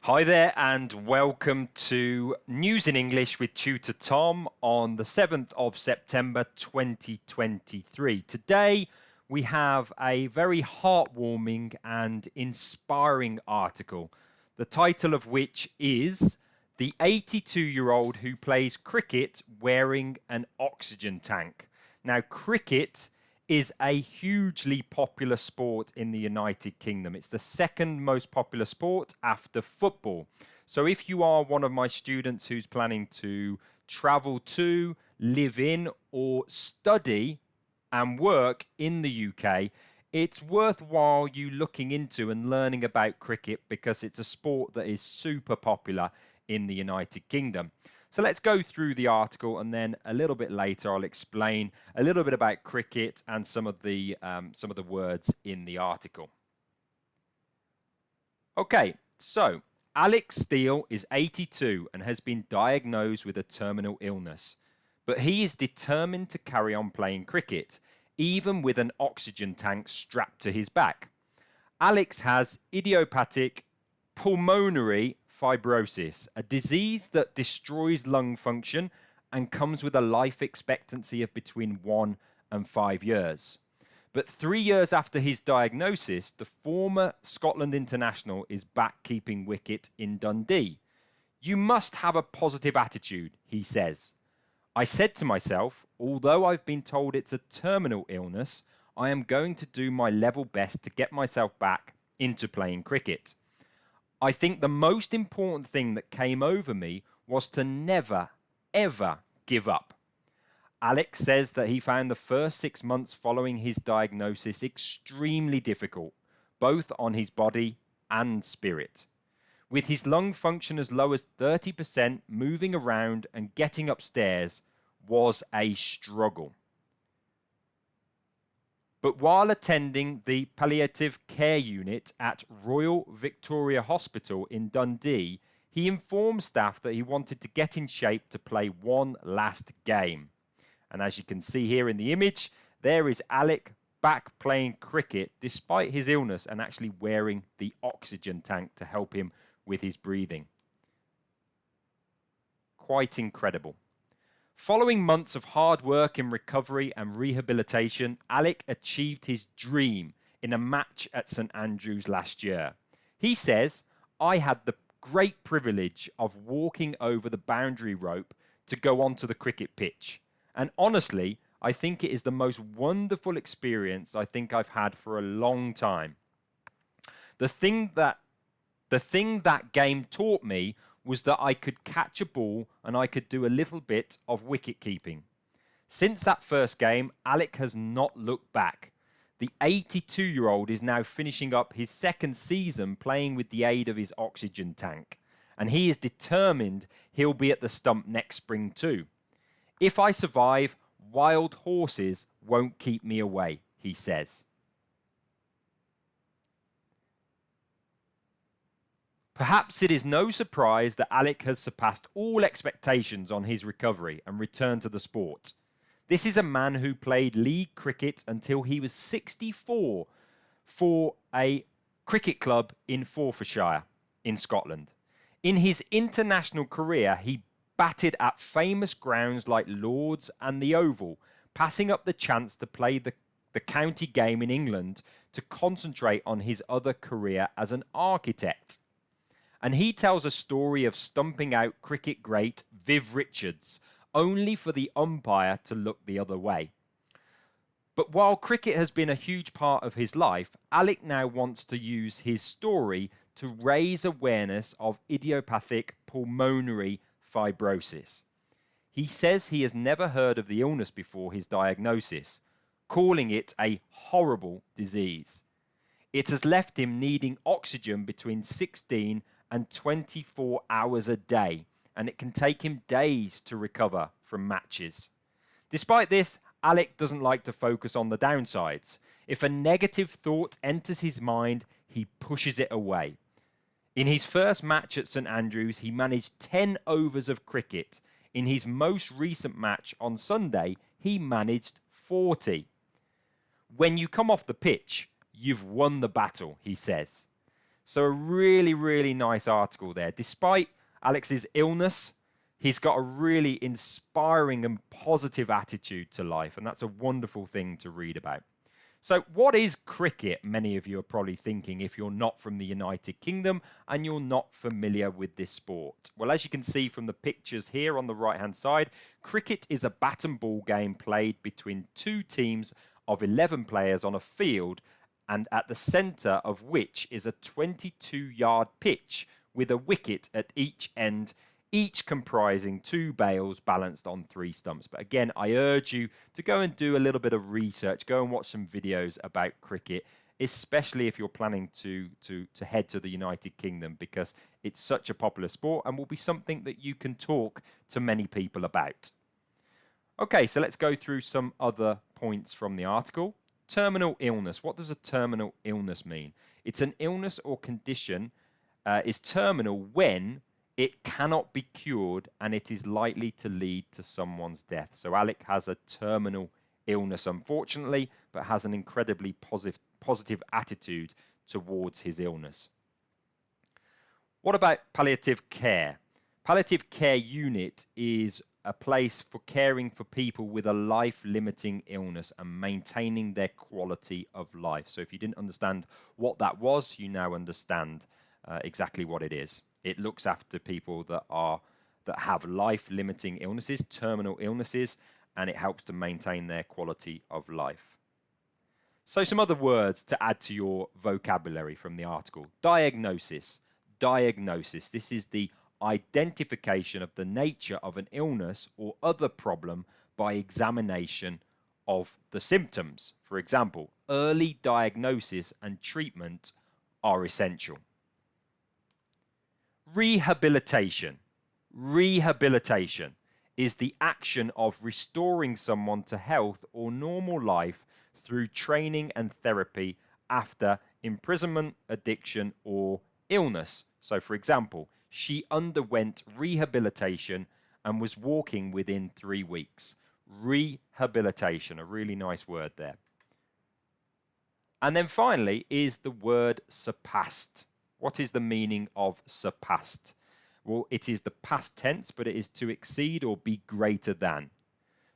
Hi there, and welcome to News in English with Tutor Tom on the 7th of September 2023. Today, we have a very heartwarming and inspiring article, the title of which is The 82-Year-Old Who Plays Cricket Wearing an Oxygen Tank. Now, cricket is a hugely popular sport in the United Kingdom. It's the second most popular sport after football. So if you are one of my students who's planning to travel to, live in, or study and work in the UK, it's worthwhile you looking into and learning about cricket because it's a sport that is super popular in the United Kingdom. So let's go through the article, and then a little bit later I'll explain a little bit about cricket and some of the words in the article. Okay, so Alex Steele is 82 and has been diagnosed with a terminal illness, but he is determined to carry on playing cricket, even with an oxygen tank strapped to his back. Alex has idiopathic pulmonary fibrosis, a disease that destroys lung function and comes with a life expectancy of between 1 and 5 years. But 3 years after his diagnosis, the former Scotland international is back keeping wicket in Dundee. "You must have a positive attitude," he says. "I said to myself, although I've been told it's a terminal illness, I am going to do my level best to get myself back into playing cricket. I think the most important thing that came over me was to never, ever give up." Alex says that he found the first 6 months following his diagnosis extremely difficult, both on his body and spirit. With his lung function as low as 30%, moving around and getting upstairs was a struggle. But while attending the palliative care unit at Royal Victoria Hospital in Dundee, he informed staff that he wanted to get in shape to play one last game. And as you can see here in the image, there is Alec back playing cricket despite his illness and actually wearing the oxygen tank to help him with his breathing. Quite incredible. Following months of hard work in recovery and rehabilitation, Alec achieved his dream in a match at St Andrews last year. He says, "I had the great privilege of walking over the boundary rope to go onto the cricket pitch. And honestly, I think it is the most wonderful experience I think I've had for a long time. The thing that game taught me was that I could catch a ball and I could do a little bit of wicket keeping." Since that first game, Alec has not looked back. The 82-year-old is now finishing up his second season playing with the aid of his oxygen tank, and he is determined he'll be at the stump next spring too. "If I survive, wild horses won't keep me away," he says. Perhaps it is no surprise that Alec has surpassed all expectations on his recovery and return to the sport. This is a man who played league cricket until he was 64 for a cricket club in Forfarshire in Scotland. In his international career, he batted at famous grounds like Lord's and the Oval, passing up the chance to play the county game in England to concentrate on his other career as an architect. And he tells a story of stumping out cricket great Viv Richards, only for the umpire to look the other way. But while cricket has been a huge part of his life, Alec now wants to use his story to raise awareness of idiopathic pulmonary fibrosis. He says he has never heard of the illness before his diagnosis, calling it a horrible disease. It has left him needing oxygen between 16 and 24 hours a day, and it can take him days to recover from matches. Despite this, Alec doesn't like to focus on the downsides. If a negative thought enters his mind, he pushes it away. In his first match at St Andrews, he managed 10 overs of cricket. In his most recent match on Sunday, he managed 40. "When you come off the pitch, you've won the battle," he says. So a really, really nice article there. Despite Alex's illness, he's got a really inspiring and positive attitude to life, and that's a wonderful thing to read about. So what is cricket? Many of you are probably thinking if you're not from the United Kingdom and you're not familiar with this sport. Well, as you can see from the pictures here on the right-hand side, cricket is a bat and ball game played between two teams of 11 players on a field, and at the centre of which is a 22-yard pitch with a wicket at each end, each comprising two bails balanced on three stumps. But again, I urge you to go and do a little bit of research, go and watch some videos about cricket, especially if you're planning to head to the United Kingdom, because it's such a popular sport and will be something that you can talk to many people about. Okay, so let's go through some other points from the article. Terminal illness. What does a terminal illness mean? It's an illness or condition is terminal when it cannot be cured and it is likely to lead to someone's death. So Alec has a terminal illness, unfortunately, but has an incredibly positive attitude towards his illness. What about palliative care? Palliative care unit is a place for caring for people with a life-limiting illness and maintaining their quality of life. So if you didn't understand what that was, you now understand exactly what it is. It looks after people that have life-limiting illnesses, terminal illnesses, and it helps to maintain their quality of life. So some other words to add to your vocabulary from the article. Diagnosis. Diagnosis. This is the identification of the nature of an illness or other problem by examination of the symptoms. For example, early diagnosis and treatment are essential. Rehabilitation. Rehabilitation is the action of restoring someone to health or normal life through training and therapy after imprisonment, addiction, or illness. So, for example, she underwent rehabilitation and was walking within 3 weeks. Rehabilitation, a really nice word there. And then finally is the word surpassed. What is the meaning of surpassed? Well, it is the past tense, but it is to exceed or be greater than.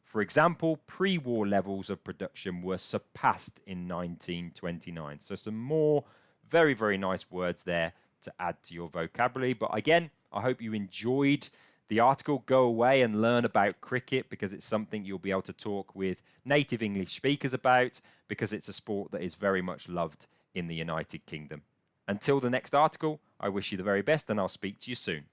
For example, pre-war levels of production were surpassed in 1929. So some more very, very nice words there to add to your vocabulary. But again, I hope you enjoyed the article. Go away and learn about cricket, because it's something you'll be able to talk with native English speakers about, because it's a sport that is very much loved in the United Kingdom. Until the next article, I wish you the very best, and I'll speak to you soon.